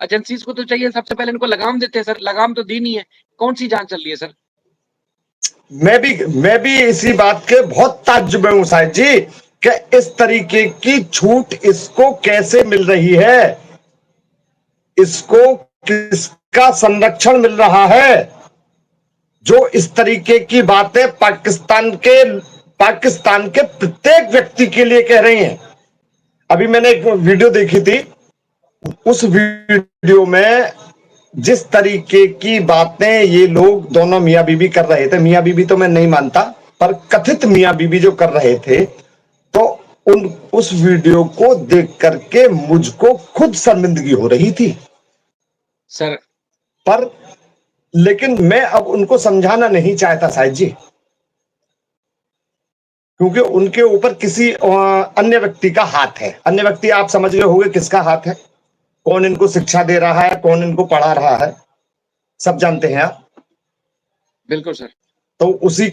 Agencies को तो चाहिए सबसे पहले इनको लगाम देते हैं सर, लगाम तो दी नहीं है, कौन सी जांच चल रही है सर? मैं भी इसी बात के बहुत ताज्जुब में हूं साहिब जी कि इस तरीके की छूट इसको कैसे मिल रही है, इसको किसका संरक्षण मिल रहा है जो इस तरीके की बातें पाकिस्तान के प्रत्येक व्यक्ति के लिए कह रही हैं। अभी मैंने एक वीडियो देखी थी, उस वीडियो में जिस तरीके की बातें ये लोग दोनों मियां बीबी कर रहे थे, मियां बीबी तो मैं नहीं मानता, पर कथित मियां बीबी जो कर रहे थे, तो उस वीडियो को देख करके मुझको खुद शर्मिंदगी हो रही थी सर। पर लेकिन मैं अब उनको समझाना नहीं चाहता साहिब जी, क्योंकि उनके ऊपर किसी अन्य व्यक्ति का हाथ है। अन्य व्यक्ति आप समझ रहे होंगे किसका हाथ है, कौन इनको शिक्षा दे रहा है, कौन इनको पढ़ा रहा है, सब जानते हैं आप। बिल्कुल सर। तो उसी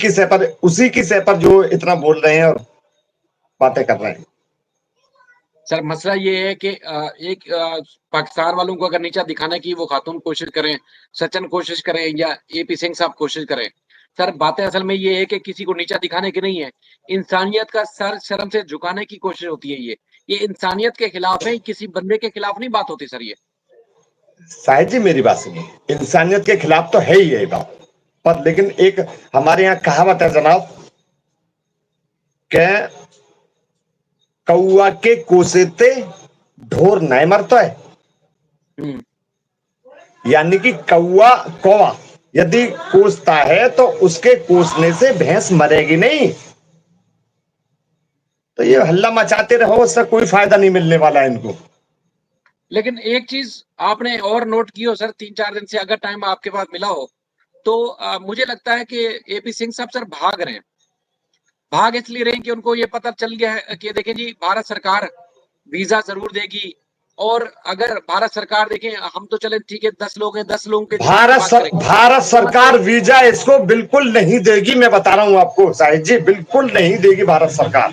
की सह पर जो इतना बोल रहे हैं और बातें कर रहे हैं। सर मसला ये है कि एक पाकिस्तान वालों को अगर नीचा दिखाने की वो खातून कोशिश करें, सचिन कोशिश करें या एपी सिंह साहब कोशिश करें, सर बातें असल में ये है कि किसी को नीचा दिखाने की नहीं है, इंसानियत का सर शर्म से झुकाने की कोशिश होती है। ये इंसानियत के खिलाफ है, किसी बंदे के खिलाफ नहीं बात होती सर। ये शायद जी मेरी बात सुनिए, इंसानियत के खिलाफ तो है ही ये बात, पर लेकिन एक हमारे यहाँ कहावत है जनाब के कौआ के कोसेते ढोर नहीं मरता है। यानी कि कौवा यदि कोसता है तो उसके कोसने से भैंस मरेगी नहीं। तो ये हल्ला मचाते रहो, उससे कोई फायदा नहीं मिलने वाला है इनको। लेकिन एक चीज आपने और नोट की हो सर, 3-4 दिन से अगर टाइम आपके पास मिला हो तो मुझे लगता है कि एपी सिंह साहब सर भाग रहे हैं। भाग इसलिए रहे हैं कि उनको ये पता चल गया है कि देखें जी भारत सरकार वीजा जरूर देगी, और अगर भारत सरकार देखें हम तो चले ठीक है 10 लोग हैं, 10 लोगों के भारत सरकार वीजा इसको बिल्कुल नहीं देगी। मैं बता रहा हूं आपको साहिब जी, बिल्कुल नहीं देगी भारत सरकार।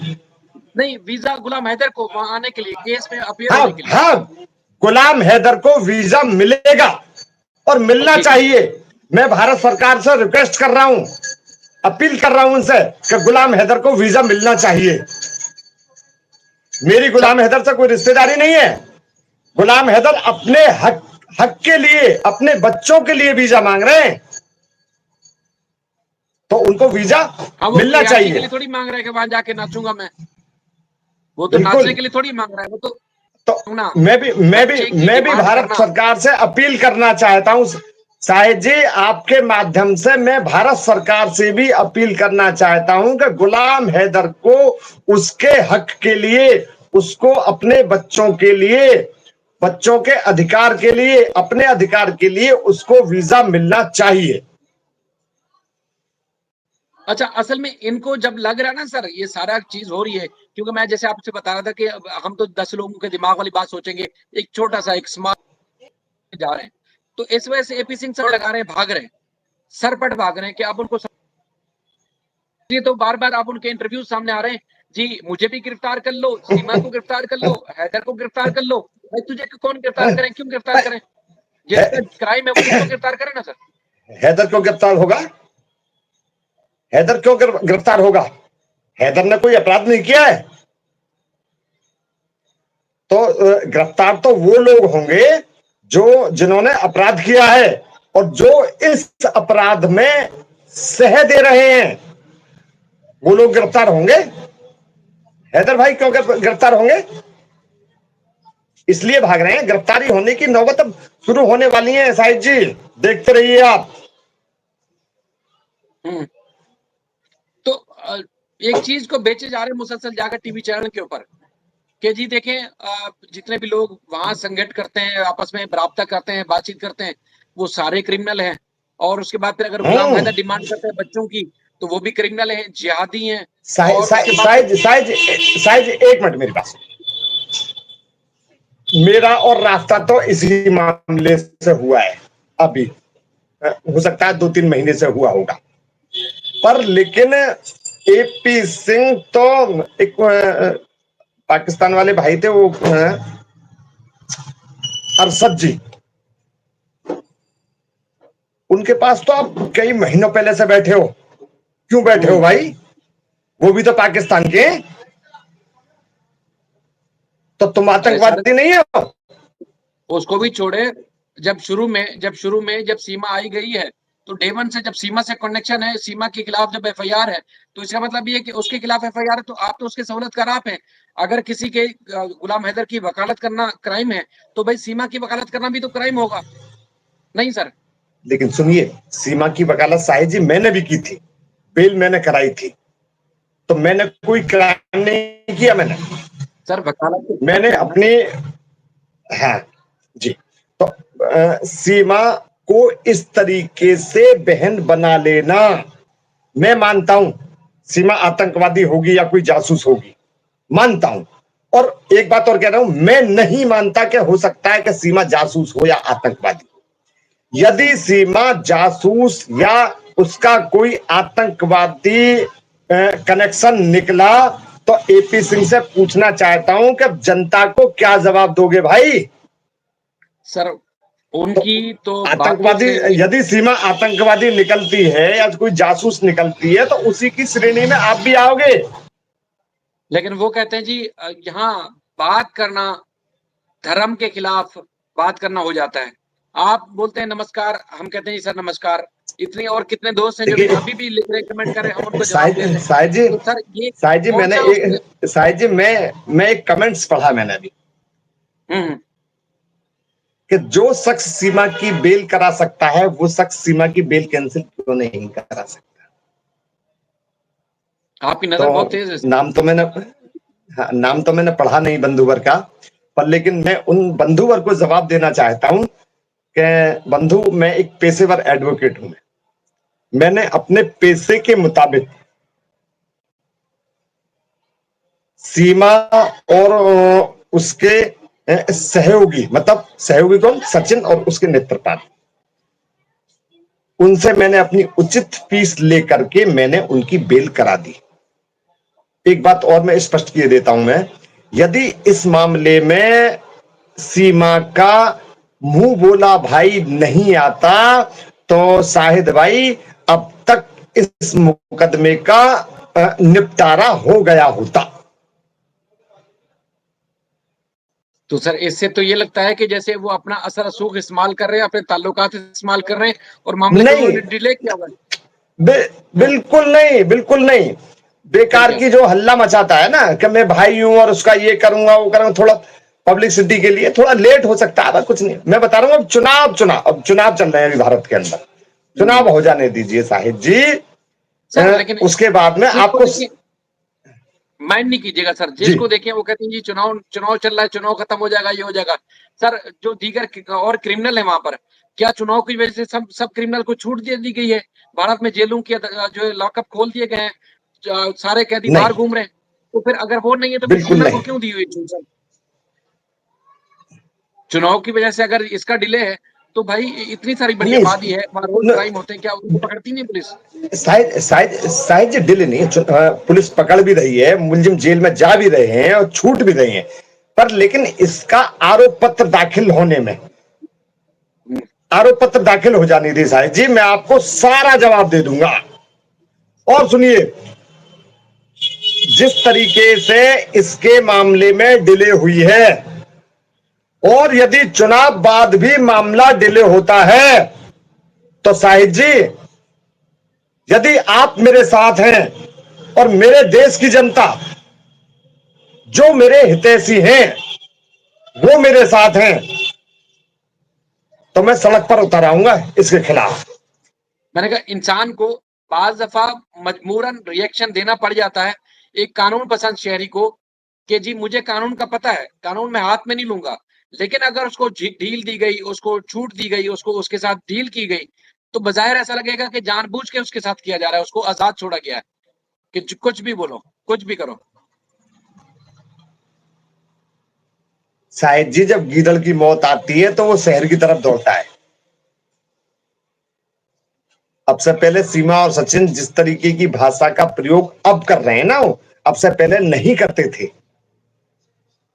नहीं, वीजा गुलाम हैदर को वहां आने के लिए, केस में अपीयर होने के लिए। हाँ, गुलाम हैदर को वीजा मिलेगा और मिलना चाहिए। मैं भारत सरकार से रिक्वेस्ट कर रहा हूं, अपील कर रहा हूं उनसे कि गुलाम हैदर को वीजा मिलना चाहिए। मेरी गुलाम हैदर से कोई रिश्तेदारी नहीं है। गुलाम हैदर अपने हक के लिए, अपने बच्चों के लिए वीजा मांग रहे हैं, तो उनको वीजा मिलना चाहिए। के लिए थोड़ी मांग रहे हैं कि वहां जाके नाचूंगा मैं, वो तो नाचने के लिए थोड़ी मांग रहा है। वो तो मैं भी भारत सरकार से अपील करना चाहता हूं साहिब जी, आपके माध्यम से मैं भारत सरकार से भी अपील करना चाहता हूं कि गुलाम हैदर को उसके हक के लिए, उसको अपने बच्चों के लिए, बच्चों के अधिकार के लिए, अपने अधिकार के लिए उसको वीजा मिलना चाहिए। अच्छा, असल में इनको जब लग रहा है ना सर ये सारा चीज हो रही है, क्योंकि मैं जैसे आपसे बता रहा था कि हम तो 10 लोगों के दिमाग वाली बात सोचेंगे, एक छोटा सा एक स्मार्ट जा रहे हैं, तो इस वजह से एपी सिंह सर लगा रहे हैं, भाग रहे हैं, सरपट भाग रहे हैं कि अब उनको ये तो बार बार आप उनके इंटरव्यू सामने आ रहे हैं जी, मुझे भी गिरफ्तार कर लो, सीमा को गिरफ्तार कर लो, हैदर को गिरफ्तार कर लो। भाई तुझे कौन गिरफ्तार करें, क्यों गिरफ्तार करें? जिसका क्राइम है उसको गिरफ्तार करें ना सर। हैदर क्यों गिरफ्तार होगा? हैदर क्यों गिरफ्तार होगा? हैदर ने कोई अपराध नहीं किया है। तो गिरफ्तार तो वो लोग होंगे जिन्होंने अपराध किया है और जो इस अपराध में सह दे रहे हैं, वो लोग गिरफ्तार होंगे। हैदर भाई क्यों गिरफ्तार होंगे? इसलिए भाग रहे हैं। गिरफ्तारी होने की नौबत अब शुरू होने वाली है साहिब जी, देखते रहिए आप। तो एक चीज को बेचे जा रहे मुसलसल जाकर टीवी चैनल के ऊपर कि जी देखें जितने भी लोग वहां संगठन करते हैं, आपस में राब्ता करते हैं, बातचीत करते हैं, वो सारे क्रिमिनल हैं। और उसके बाद फिर अगर गुलाम हैदर डिमांड करते हैं बच्चों की, तो वो भी क्रिमिनल हैं, जिहादी हैं। साहिब एक मिनट मेरे पास, मेरा और रास्ता तो इसी मामले से हुआ है, अभी हो सकता है 2-3 महीने से हुआ होगा, पर लेकिन एपी सिंह तो एक पाकिस्तान वाले भाई थे, वो अरशद जी, उनके पास तो आप कई महीनों पहले से बैठे हो। क्यों बैठे हो भाई? वो भी तो पाकिस्तान के हैं। तो तुम आतंकवादी नहीं हो? उसको भी छोड़े। जब शुरू में जब सीमा आई गई है, तो डे वन से जब सीमा से कनेक्शन है, सीमा के खिलाफ जब एफआईआर है, तो इसका मतलब ये है कि उसके खिलाफ एफआईआर है, तो आप तो उसके सहूलत कर आप हैं। अगर किसी के गुलाम हैदर की वकालत करना क्राइम है, तो भाई सीमा की वकालत करना भी तो क्राइम होगा, नहीं सर? लेकिन सुनिए, सीमा की वकालत साहिब जी मैंने भी की थी, बेल मैंने कराई थी, तो मैंने कोई क्राइम नहीं किया। मैंने सर वकालत मैंने अपने, हाँ जी, तो सीमा को इस तरीके से बहन बना लेना, मैं मानता हूं सीमा आतंकवादी होगी या कोई जासूस होगी, मानता हूं। और एक बात और कह रहा हूं, मैं नहीं मानता कि हो सकता है कि सीमा जासूस हो या आतंकवादी। यदि सीमा जासूस या उसका कोई आतंकवादी कनेक्शन निकला, तो एपी सिंह से पूछना चाहता हूं कि जनता को क्या जवाब दोगे भाई? सर उनकी तो आतंकवादी, यदि सीमा आतंकवादी निकलती है या कोई जासूस निकलती है, तो उसी की श्रेणी में आप भी आओगे। लेकिन वो कहते हैं जी यहाँ बात करना धर्म के खिलाफ बात करना हो जाता है। आप बोलते हैं नमस्कार, हम कहते हैं जी सर नमस्कार। इतने और कितने दोस्त हैं जो अभी भी लिख रहे, कमेंट कर रहे, हम उनको जवाब दे रहे हैं। तो सर ये मैंने एक मैं एक कमेंट्स पढ़ा मैंने अभी कि जो शख्स सीमा की बेल करा सकता है, वो शख्स सीमा की बेल कैंसिल क्यों नहीं करा सकता? आपकी नजर तो बहुत तेज है। नाम तो मैंने पढ़ा नहीं बंधुवर का, पर लेकिन मैं उन बंधुवर को जवाब देना चाहता हूं कि बंधु, मैं एक पेशेवर एडवोकेट हूं। मैंने अपने पेशे के मुताबिक सीमा और उसके सहयोगी, मतलब सहयोगी कौन, सचिन और उसके नेत्रपाल, उनसे मैंने अपनी उचित फीस लेकर के मैंने उनकी बेल करा दी। एक बात और मैं स्पष्ट किए देता हूं, मैं यदि इस मामले में सीमा का मुंह बोला भाई नहीं आता, तो शाहिद भाई अब तक इस मुकदमे का निपटारा हो गया होता। तो सर इससे तो ये लगता है कि जैसे वो अपना असर रसूख इस्तेमाल कर रहे हैं, अपने ताल्लुकात इस्तेमाल कर रहे हैं और मामले को उन्होंने डिले किया हुआ है। बिल्कुल नहीं, बिल्कुल नहीं। बेकार की जो हल्ला मचाता है ना कि मैं भाई हूं और उसका ये करूंगा वो करूंगा, थोड़ा पब्लिसिटी के लिए थोड़ा लेट हो सकता है, कुछ नहीं। मैं बता रहा हूं, अब चुनाव चल रहे हैं अभी भारत के अंदर, चुनाव हो जाने दीजिए साहिब जी सर, लेकिन उसके बाद में आपको माइंड नहीं कीजिएगा सर। जिसको देखें वो कहते हैं जी चुनाव चल रहा है, चुनाव खत्म हो जाएगा, ये हो जाएगा। सर जो दीगर और क्रिमिनल है वहां पर, क्या चुनाव की वजह से सब क्रिमिनल को छूट दे दी गई है? भारत में जेलों के जो लॉकअप खोल दिए गए हैं, सारे कैदी बाहर घूम रहे हैं, तो फिर अगर वो नहीं है तो फिर क्रिमिनल को क्यों दी हुई छूट? चुनाव की वजह से अगर इसका डिले है, तो भाई इतनी सारी बड़ी आबादी है, रोज क्राइम होते हैं, क्या उनको पकड़ती नहीं पुलिस? शायद जी डिले नहीं है, पुलिस पकड़ भी रही है, मुलजिम जेल में जा भी रहे हैं और छूट भी रहे हैं, पर लेकिन इसका आरोप पत्र दाखिल होने में, आरोप पत्र दाखिल हो जाने दी साहिब जी, मैं आपको सारा जवाब दे दूंगा। और सुनिए, जिस तरीके से इसके मामले में डिले हुई है, और यदि चुनाव बाद भी मामला डिले होता है, तो साहिब जी यदि आप मेरे साथ हैं और मेरे देश की जनता जो मेरे हितैषी हैं वो मेरे साथ हैं, तो मैं सड़क पर उतर आऊंगा इसके खिलाफ। मैंने कहा इंसान को बाज दफा मजबूरन रिएक्शन देना पड़ जाता है एक कानून पसंद शहरी को, कि जी मुझे कानून का पता है, कानून में हाथ में नहीं लूंगा। लेकिन अगर उसको ढील दी गई, उसको छूट दी गई, उसको उसके साथ डील की गई, तो बजाय ऐसा लगेगा कि जानबूझ के उसके साथ किया जा रहा है, उसको आजाद छोड़ा गया है कि कुछ भी बोलो, कुछ भी करो। शायद जी जब गीदड़ की मौत आती है तो वो शहर की तरफ दौड़ता है। अब से पहले सीमा और सचिन जिस तरीके की भाषा का प्रयोग अब कर रहे हैं ना, वो अब से पहले नहीं करते थे।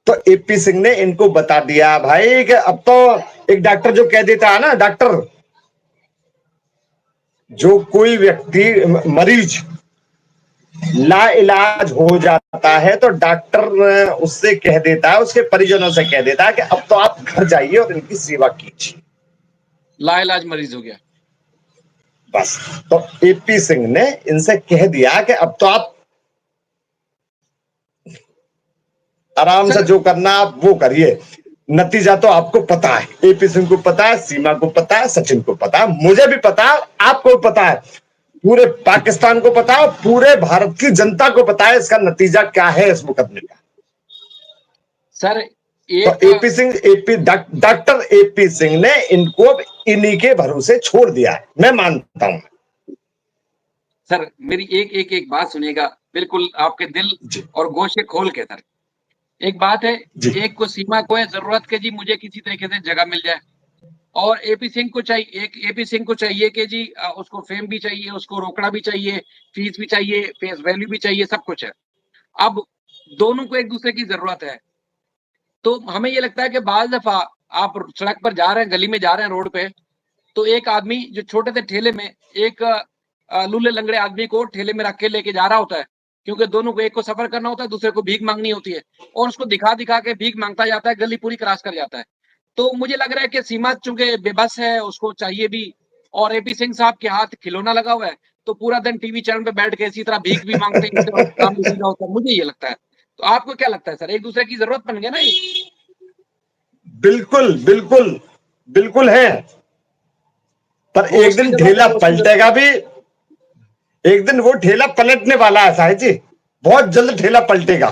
तो एपी सिंह ने इनको बता दिया भाई कि अब तो एक डॉक्टर जो कह देता है ना, डॉक्टर जो कोई व्यक्ति मरीज लाइलाज हो जाता है तो डॉक्टर उससे कह देता है, उसके परिजनों से कह देता है कि अब तो आप घर जाइए और इनकी सेवा कीजिए। लाइलाज मरीज हो गया। बस, तो एपी सिंह ने इनसे कह दिया कि अब तो आप आराम से जो करना आप वो करिए, नतीजा तो आपको पता है, एपी सिंह को पता है, सीमा को पता है, सचिन को पता है, मुझे भी पता है, आपको भी पता है, पूरे पाकिस्तान को पता है, पूरे भारत की जनता को पता है इसका नतीजा क्या है इस मुकदमे का। सर तो AP Singh, doctor AP Singh ने इनको इन्हीं के भरोसे छोड़ दिया है, मैं मानता हूं। सर मेरी एक बात सुनिएगा, बिल्कुल आपके दिल और गोशे खोल के। सर एक बात है, एक को सीमा को है जरूरत के जी मुझे किसी तरीके से जगह मिल जाए, और एपी सिंह को चाहिए, एपी सिंह को चाहिए कि जी उसको फेम भी चाहिए, उसको रोकड़ा भी चाहिए, फीस भी चाहिए, फेस वैल्यू भी चाहिए, सब कुछ है। अब दोनों को एक दूसरे की जरूरत है। तो हमें ये लगता है कि बाल दफा आप सड़क पर जा रहे हैं, गली में जा रहे हैं, रोड पे, तो एक आदमी जो छोटे से ठेले में एक लूले लंगड़े आदमी को ठेले में रख के लेके जा रहा होता है, क्योंकि दोनों को, एक को सफर करना होता है, दूसरे को भीख मांगनी होती है, और उसको दिखा दिखा के भीख मांगता जाता है, गली पूरी क्रॉस कर जाता है। तो मुझे लग रहा है कि सीमा चूंकि बेबस है, उसको चाहिए भी, और एपी सिंह साहब के हाथ खिलौना लगा हुआ है, तो पूरा दिन टीवी चैनल पे बैठ के इसी तरह भीख भी मांगते हैं, काम भी सीधा होता है, मुझे ये लगता है। तो आपको क्या लगता है सर, एक दूसरे की जरूरत बन गया ना ये? बिल्कुल बिल्कुल बिल्कुल है, पर एक दिन ठेला पलटेगा भी, एक दिन वो ठेला पलटने वाला है साहिब जी, बहुत जल्द ठेला पलटेगा।